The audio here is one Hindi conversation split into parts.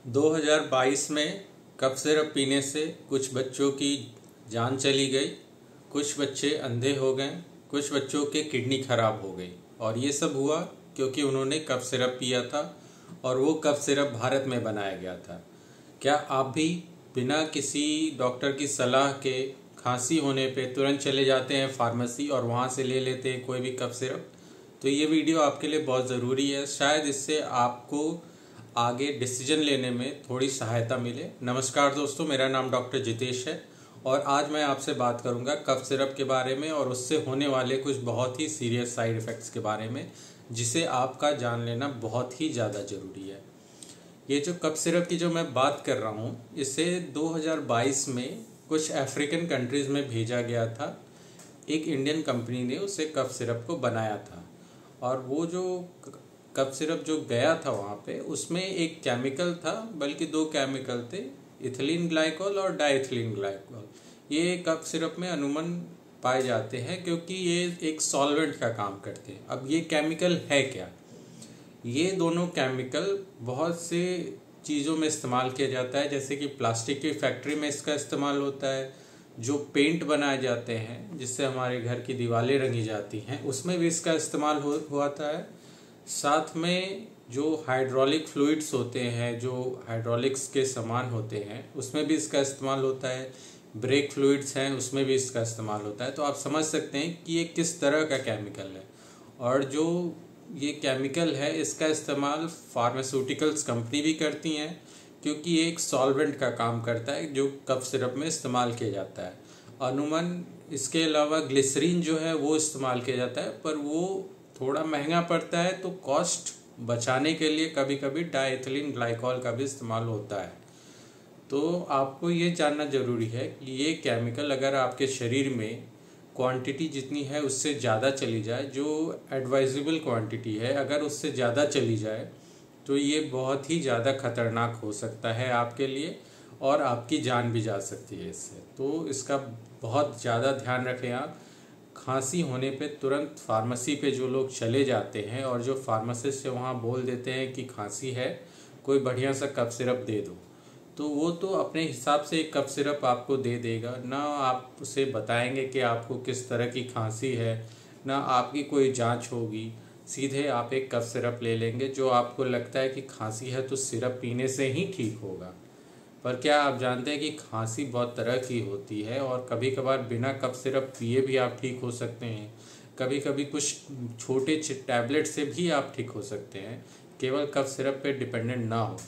2022 में कफ सिरप पीने से कुछ बच्चों की जान चली गई, कुछ बच्चे अंधे हो गए, कुछ बच्चों के किडनी खराब हो गई। और ये सब हुआ क्योंकि उन्होंने कफ सिरप पिया था और वो कफ सिरप भारत में बनाया गया था। क्या आप भी बिना किसी डॉक्टर की सलाह के खांसी होने पे तुरंत चले जाते हैं फार्मेसी और वहाँ से ले लेते हैं कोई भी कफ सिरप? तो ये वीडियो आपके लिए बहुत ज़रूरी है, शायद इससे आपको आगे डिसीजन लेने में थोड़ी सहायता मिले। नमस्कार दोस्तों, मेरा नाम डॉक्टर जितेश है और आज मैं आपसे बात करूंगा कफ सिरप के बारे में और उससे होने वाले कुछ बहुत ही सीरियस साइड इफ़ेक्ट्स के बारे में, जिसे आपका जान लेना बहुत ही ज़्यादा ज़रूरी है। ये जो कफ सिरप की जो मैं बात कर रहा हूँ, इसे 2022 में कुछ अफ्रीकन कंट्रीज़ में भेजा गया था। एक इंडियन कंपनी ने उसे कफ सिरप को बनाया था और वो जो कफ सिरप जो गया था वहाँ पे, उसमें एक केमिकल था, बल्कि दो केमिकल थे, इथिलीन ग्लाइकोल और डाइथिलीन ग्लाइकोल। ये कफ सिरप में अमूमन पाए जाते हैं क्योंकि ये एक सॉल्वेंट का काम करते हैं। अब ये केमिकल है क्या? ये दोनों केमिकल बहुत से चीज़ों में इस्तेमाल किया जाता है, जैसे कि प्लास्टिक की फैक्ट्री में इसका इस्तेमाल होता है, जो पेंट बनाए जाते हैं जिससे हमारे घर की दीवारें रंगी जाती हैं, उसमें भी इसका इस्तेमाल होता है। साथ में जो हाइड्रोलिक फ्लूइड्स होते हैं, जो हाइड्रोलिक्स के सामान होते हैं, उसमें भी इसका इस्तेमाल होता है। ब्रेक फ्लूइड्स हैं, उसमें भी इसका इस्तेमाल होता है। तो आप समझ सकते हैं कि ये किस तरह का केमिकल है। और जो ये केमिकल है, इसका इस्तेमाल फार्मास्यूटिकल्स कंपनी भी करती हैं क्योंकि ये एक सॉल्वेंट का काम करता है जो कफ सिरप में इस्तेमाल किया जाता है। अमूमन इसके अलावा ग्लिसरीन जो है वो इस्तेमाल किया जाता है, पर वो थोड़ा महंगा पड़ता है, तो कॉस्ट बचाने के लिए कभी कभी डाइथिलीन ग्लाइकोल का भी इस्तेमाल होता है। तो आपको ये जानना ज़रूरी है कि ये केमिकल अगर आपके शरीर में क्वांटिटी जितनी है उससे ज़्यादा चली जाए, जो एडवाइजेबल क्वांटिटी है, अगर उससे ज़्यादा चली जाए तो ये बहुत ही ज़्यादा खतरनाक हो सकता है आपके लिए और आपकी जान भी जा सकती है इससे। तो इसका बहुत ज़्यादा ध्यान रखें आप। खांसी होने पे तुरंत फार्मेसी पे जो लोग चले जाते हैं और जो फार्मासिस्ट से वहाँ बोल देते हैं कि खांसी है, कोई बढ़िया सा कफ सिरप दे दो, तो वो तो अपने हिसाब से एक कफ सिरप आपको दे देगा ना। आप उसे बताएंगे कि आपको किस तरह की खांसी है, ना आपकी कोई जांच होगी। सीधे आप एक कफ सिरप ले लेंगे जो आपको लगता है कि खांसी है तो सिरप पीने से ही ठीक होगा। पर क्या आप जानते हैं कि खांसी बहुत तरह की होती है और कभी कभार बिना कफ सिरप पिए भी आप ठीक हो सकते हैं। कभी कभी कुछ छोटे टैबलेट से भी आप ठीक हो सकते हैं, केवल कफ सिरप पे डिपेंडेंट ना हो।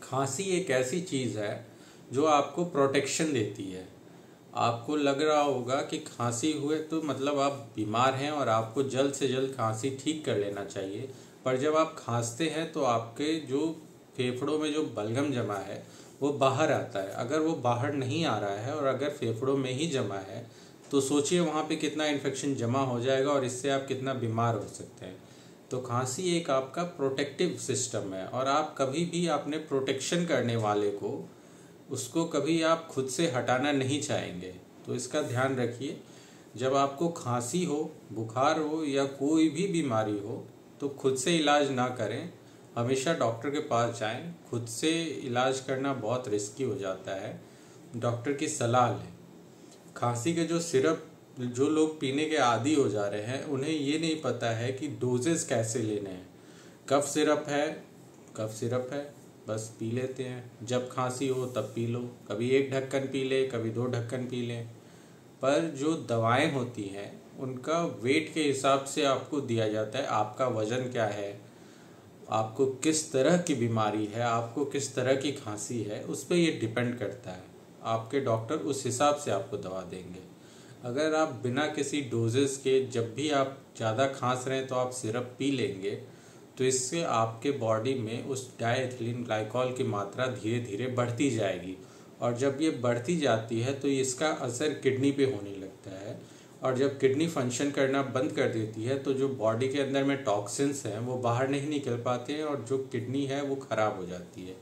खांसी एक ऐसी चीज़ है जो आपको प्रोटेक्शन देती है। आपको लग रहा होगा कि खांसी हुए तो मतलब आप बीमार हैं और आपको जल्द से जल्द खांसी ठीक कर लेना चाहिए, पर जब आप खांसते हैं तो आपके जो फेफड़ों में जो बलगम जमा है वो बाहर आता है। अगर वो बाहर नहीं आ रहा है और अगर फेफड़ों में ही जमा है तो सोचिए वहाँ पे कितना इन्फेक्शन जमा हो जाएगा और इससे आप कितना बीमार हो सकते हैं। तो खांसी एक आपका प्रोटेक्टिव सिस्टम है और आप कभी भी अपने प्रोटेक्शन करने वाले को, उसको कभी आप खुद से हटाना नहीं चाहेंगे। तो इसका ध्यान रखिए। जब आपको खांसी हो, बुखार हो या कोई भी बीमारी हो तो खुद से इलाज ना करें, हमेशा डॉक्टर के पास जाएं। खुद से इलाज करना बहुत रिस्की हो जाता है, डॉक्टर की सलाह लें। खांसी के जो सिरप जो लोग पीने के आदी हो जा रहे हैं, उन्हें ये नहीं पता है कि डोजेस कैसे लेने हैं। कफ सिरप है, कफ सिरप है, बस पी लेते हैं। जब खांसी हो तब पी लो, कभी एक ढक्कन पी ले, कभी दो ढक्कन पी लें। पर जो दवाएं होती हैं उनका वेट के हिसाब से आपको दिया जाता है। आपका वजन क्या है, आपको किस तरह की बीमारी है, आपको किस तरह की खांसी है, उस पर ये डिपेंड करता है। आपके डॉक्टर उस हिसाब से आपको दवा देंगे। अगर आप बिना किसी डोजेस के जब भी आप ज़्यादा खांस रहे हैं तो आप सिरप पी लेंगे, तो इससे आपके बॉडी में उस डाइथिलीन ग्लाइकोल की मात्रा धीरे धीरे बढ़ती जाएगी और जब ये बढ़ती जाती है तो इसका असर किडनी पे होने लगता है। और जब किडनी फंक्शन करना बंद कर देती है तो जो बॉडी के अंदर में टॉक्सिन्स हैं वो बाहर नहीं निकल पाते हैं और जो किडनी है वो ख़राब हो जाती है।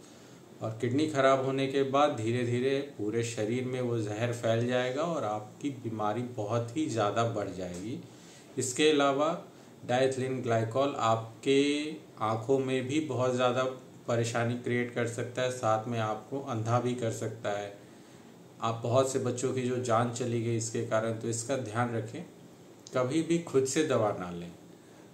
और किडनी खराब होने के बाद धीरे धीरे पूरे शरीर में वो जहर फैल जाएगा और आपकी बीमारी बहुत ही ज़्यादा बढ़ जाएगी। इसके अलावा डाइथिलीन ग्लाइकोल आपके आँखों में भी बहुत ज़्यादा परेशानी क्रिएट कर सकता है, साथ में आपको अंधा भी कर सकता है। आप बहुत से बच्चों की जो जान चली गई इसके कारण, तो इसका ध्यान रखें। कभी भी खुद से दवा ना लें।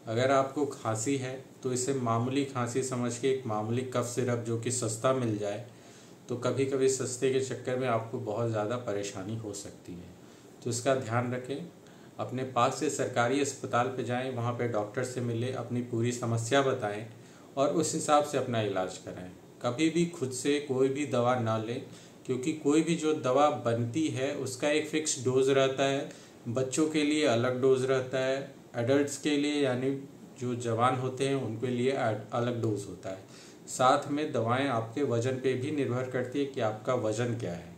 अगर आपको खांसी है तो इसे मामूली खांसी समझ के एक मामूली कफ सिरप जो कि सस्ता मिल जाए, तो कभी कभी सस्ते के चक्कर में आपको बहुत ज़्यादा परेशानी हो सकती है। तो इसका ध्यान रखें। अपने पास से सरकारी अस्पताल पे जाएं, वहाँ पे डॉक्टर से मिलें, अपनी पूरी समस्या बताएं और उस हिसाब से अपना इलाज कराएं। कभी भी खुद से कोई भी दवा ना लें, क्योंकि कोई भी जो दवा बनती है उसका एक फिक्स डोज रहता है। बच्चों के लिए अलग डोज रहता है, एडल्ट्स के लिए यानी जो जवान होते हैं उनके लिए अलग डोज होता है। साथ में दवाएं आपके वजन पे भी निर्भर करती है कि आपका वजन क्या है।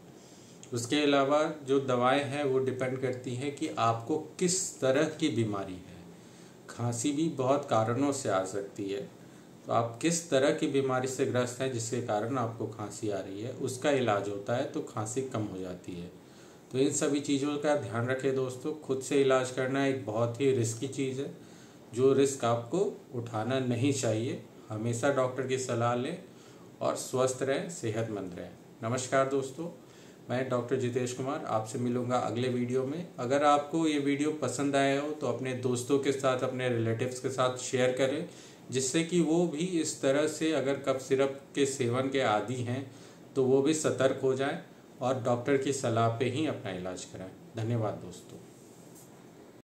उसके अलावा जो दवाएं हैं वो डिपेंड करती हैं कि आपको किस तरह की बीमारी है। खांसी भी बहुत कारणों से आ सकती है, तो आप किस तरह की बीमारी से ग्रस्त हैं जिसके कारण आपको खांसी आ रही है, उसका इलाज होता है, तो खांसी कम हो जाती है। तो इन सभी चीज़ों का ध्यान रखें दोस्तों। खुद से इलाज करना एक बहुत ही रिस्की चीज़ है, जो रिस्क आपको उठाना नहीं चाहिए। हमेशा डॉक्टर की सलाह लें और स्वस्थ रहें, सेहतमंद रहें। नमस्कार दोस्तों, मैं डॉक्टर जितेश कुमार आपसे मिलूंगा अगले वीडियो में। अगर आपको ये वीडियो पसंद आया हो तो अपने दोस्तों के साथ, अपने रिलेटिव्स के साथ शेयर करें, जिससे कि वो भी इस तरह से अगर कफ सिरप के सेवन के आदी हैं तो वो भी सतर्क हो जाएं और डॉक्टर की सलाह पे ही अपना इलाज कराएं। धन्यवाद दोस्तों।